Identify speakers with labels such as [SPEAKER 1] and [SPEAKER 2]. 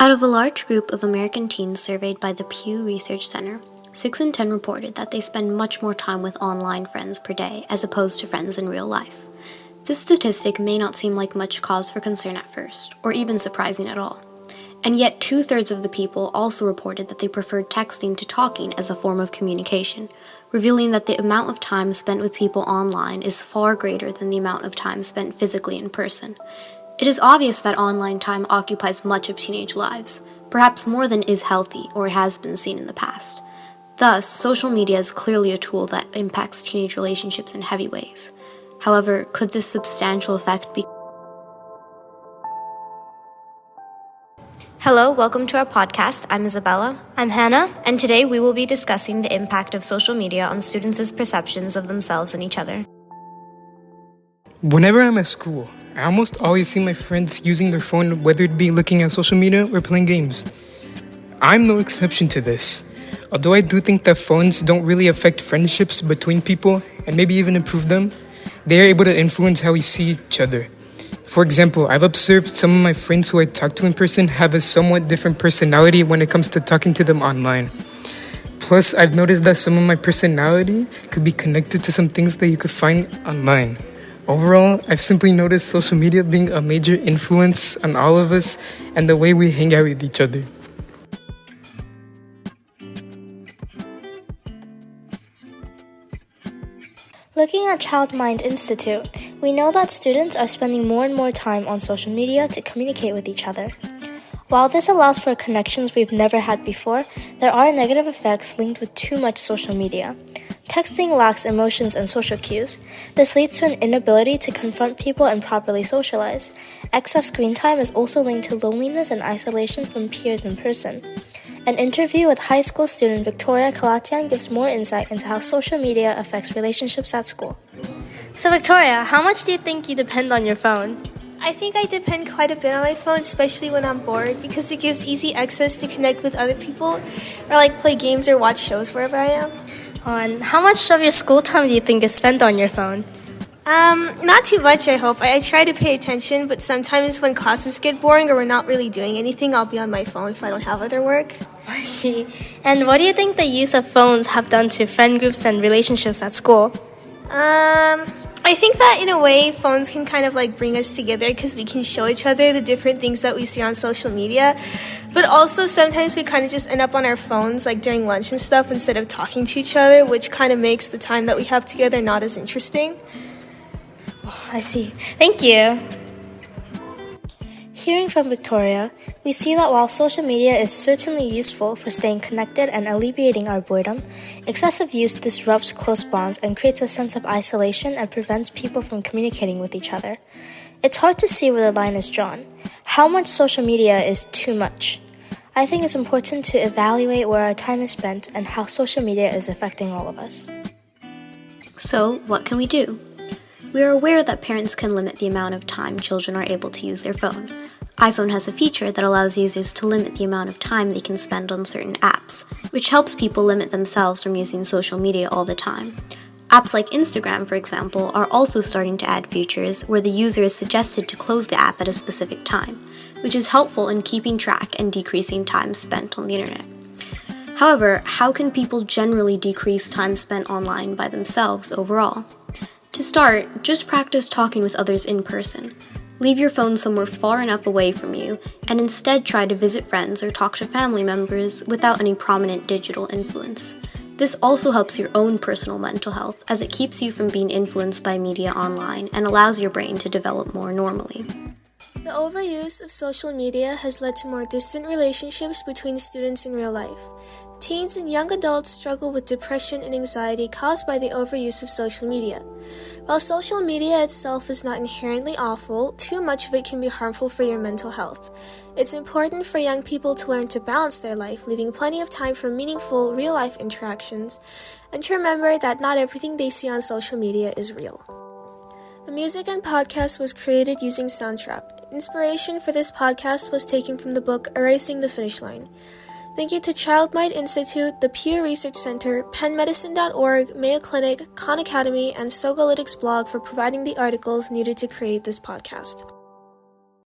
[SPEAKER 1] Out of a large group of American teens surveyed by the Pew Research Center, 6 in 10 reported that they spend much more time with online friends per day as opposed to friends in real life. This statistic may not seem like much cause for concern at first, or even surprising at all. And yet 2/3 of the people also reported that they preferred texting to talking as a form of communication, revealing that the amount of time spent with people online is far greater than the amount of time spent physically in person. It is obvious that online time occupies much of teenage lives, perhaps more than is healthy or has been seen in the past. Thus, social media is clearly a tool that impacts teenage relationships in heavy ways. However, could this substantial effect be... Hello, welcome to our podcast. I'm Isabella.
[SPEAKER 2] I'm Hannah.
[SPEAKER 1] And today we will be discussing the impact of social media on students' perceptions of themselves and each other.
[SPEAKER 3] Whenever I'm at school, I almost always see my friends using their phone, whether it be looking at social media or playing games. I'm no exception to this. Although I do think that phones don't really affect friendships between people and maybe even improve them, they are able to influence how we see each other. For example, I've observed some of my friends who I talk to in person have a somewhat different personality when it comes to talking to them online. Plus, I've noticed that some of my personality could be connected to some things that you could find online. Overall, I've simply noticed social media being a major influence on all of us and the way we hang out with each other.
[SPEAKER 2] Looking at Child Mind Institute, we know that students are spending more and more time on social media to communicate with each other. While this allows for connections we've never had before, there are negative effects linked with too much social media. Texting lacks emotions and social cues. This leads to an inability to confront people and properly socialize. Excess screen time is also linked to loneliness and isolation from peers in person. An interview with high school student Victoria Kalatian gives more insight into how social media affects relationships at school. So Victoria, how much do you think you depend on your phone?
[SPEAKER 4] I think I depend quite a bit on my phone, especially when I'm bored, because it gives easy access to connect with other people or play games or watch shows wherever I am.
[SPEAKER 2] And how much of your school time do you think is spent on your phone?
[SPEAKER 4] Not too much, I hope. I try to pay attention, but sometimes when classes get boring or we're not really doing anything, I'll be on my phone if I don't have other work.
[SPEAKER 2] I see. And what do you think the use of phones have done to friend groups and relationships at school?
[SPEAKER 4] I think that in a way, phones can kind of bring us together because we can show each other the different things that we see on social media. But also sometimes we kind of just end up on our phones during lunch and stuff instead of talking to each other, which kind of makes the time that we have together not as interesting.
[SPEAKER 2] Oh, I see. Thank you. Hearing from Victoria, we see that while social media is certainly useful for staying connected and alleviating our boredom, excessive use disrupts close bonds and creates a sense of isolation and prevents people from communicating with each other. It's hard to see where the line is drawn. How much social media is too much? I think it's important to evaluate where our time is spent and how social media is affecting all of us.
[SPEAKER 1] So, what can we do? We are aware that parents can limit the amount of time children are able to use their phone. iPhone has a feature that allows users to limit the amount of time they can spend on certain apps, which helps people limit themselves from using social media all the time. Apps like Instagram, for example, are also starting to add features where the user is suggested to close the app at a specific time, which is helpful in keeping track and decreasing time spent on the internet. However, how can people generally decrease time spent online by themselves overall? To start, just practice talking with others in person. Leave your phone somewhere far enough away from you, and instead try to visit friends or talk to family members without any prominent digital influence. This also helps your own personal mental health, as it keeps you from being influenced by media online and allows your brain to develop more normally.
[SPEAKER 4] The overuse of social media has led to more distant relationships between students in real life. Teens and young adults struggle with depression and anxiety caused by the overuse of social media. While social media itself is not inherently awful, too much of it can be harmful for your mental health. It's important for young people to learn to balance their life, leaving plenty of time for meaningful, real-life interactions, and to remember that not everything they see on social media is real. The music and podcast was created using Soundtrap. Inspiration for this podcast was taken from the book Erasing the Finish Line. Thank you to Child Mind Institute, the Pew Research Center, PennMedicine.org, Mayo Clinic, Khan Academy, and SogaLitix blog for providing the articles needed to create this podcast.